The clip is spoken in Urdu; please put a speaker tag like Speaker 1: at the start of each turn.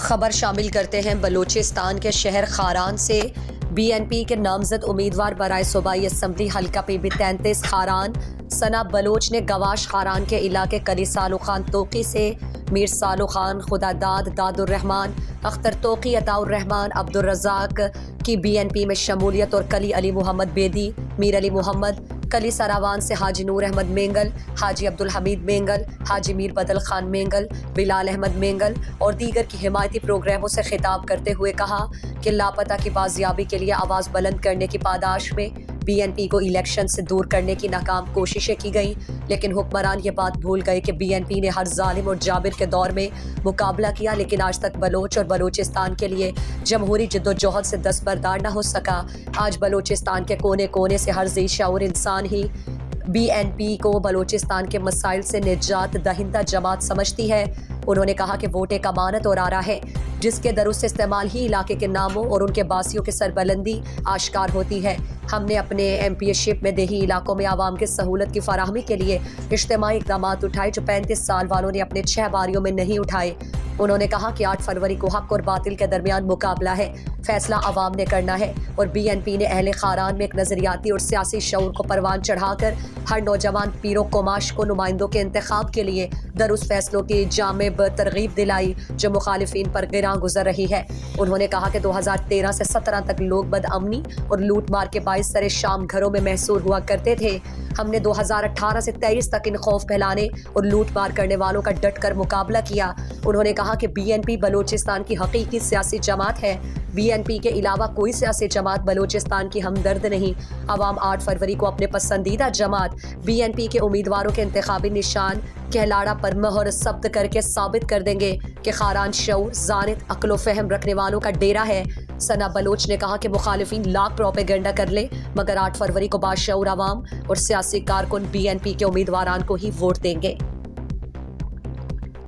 Speaker 1: خبر شامل کرتے ہیں بلوچستان کے شہر خاران سے۔ بی این پی کے نامزد امیدوار برائے صوبائی اسمبلی حلقہ پی بی 33 خاران ثنا بلوچ نے گواش خاران کے علاقے کلی سالو خان توقی سے میر سالو خان، خدا داد الرحمان، اختر توقی، عطاء الرحمان، عبدالرزاق کی بی این پی میں شمولیت اور کلی علی محمد بیدی، میر علی محمد، کلی سراوان سے حاجی نور احمد مینگل، حاجی عبدالحمید مینگل، حاجی میر بدل خان مینگل، بلال احمد مینگل اور دیگر کی حمایتی پروگراموں سے خطاب کرتے ہوئے کہا کہ لاپتہ کی بازیابی کے لیے آواز بلند کرنے کی پاداش میں بی این پی کو الیکشن سے دور کرنے کی ناکام کوششیں کی گئیں، لیکن حکمران یہ بات بھول گئے کہ بی این پی نے ہر ظالم اور جابر کے دور میں مقابلہ کیا، لیکن آج تک بلوچ اور بلوچستان کے لیے جمہوری جدوجہد سے دستبردار نہ ہو سکا۔ آج بلوچستان کے کونے کونے سے ہر ذی شعور انسان ہی بی این پی کو بلوچستان کے مسائل سے نجات دہندہ جماعت سمجھتی ہے۔ انہوں نے کہا کہ ووٹ ایک امانت اور آرا ہے جس کے درست استعمال ہی علاقے کے ناموں اور ان کے باسیوں کی سربلندی آشکار ہوتی ہے۔ ہم نے اپنے ایم پی شپ میں دیہی علاقوں میں عوام کی سہولت کی فراہمی کے لیے اجتماعی اقدامات اٹھائے جو 35 سال والوں نے اپنے 6 باریوں میں نہیں اٹھائے۔ انہوں نے کہا کہ 8 فروری کو حق اور باطل کے درمیان مقابلہ ہے، فیصلہ عوام نے کرنا ہے، اور بی این پی نے اہل خاران میں ایک نظریاتی اور سیاسی شعور کو پروان چڑھا کر ہر نوجوان پیر و قماش کو نمائندوں کے انتخاب کے لیے درست فیصلوں کی جانب ترغیب دلائی جو مخالفین پر گراں گزر رہی ہے۔ انہوں نے کہا کہ 2013 سے 17 تک لوگ بدامنی اور لوٹ مار کے باعث سر شام گھروں میں محصور ہوا کرتے تھے۔ ہم نے 2018 سے 23 تک ان خوف پھیلانے اور لوٹ مار کرنے والوں کا ڈٹ کر مقابلہ کیا۔ انہوں نے کہا کہ بی این پی بلوچستان کی حقیقی سیاسی جماعت ہے۔ بی این پی کے علاوہ کوئی سیاسی جماعت بلوچستان کی ہمدرد نہیں۔ عوام 8 فروری کو اپنے پسندیدہ جماعت بی این پی کے امیدواروں کے انتخابی نشان کہلاڑا پر مہر ثبت کر کے ثابت کر دیں گے کہ خاران شعور، ذانت، عقل و فہم رکھنے والوں کا ڈیرا ہے۔ ثنا بلوچ نے کہا کہ مخالفین لاکھ پروپیگنڈا کر لیں مگر 8 فروری کو باشعور عوام اور سیاسی کارکن بی این پی کے امیدواران کو ہی ووٹ دیں گے۔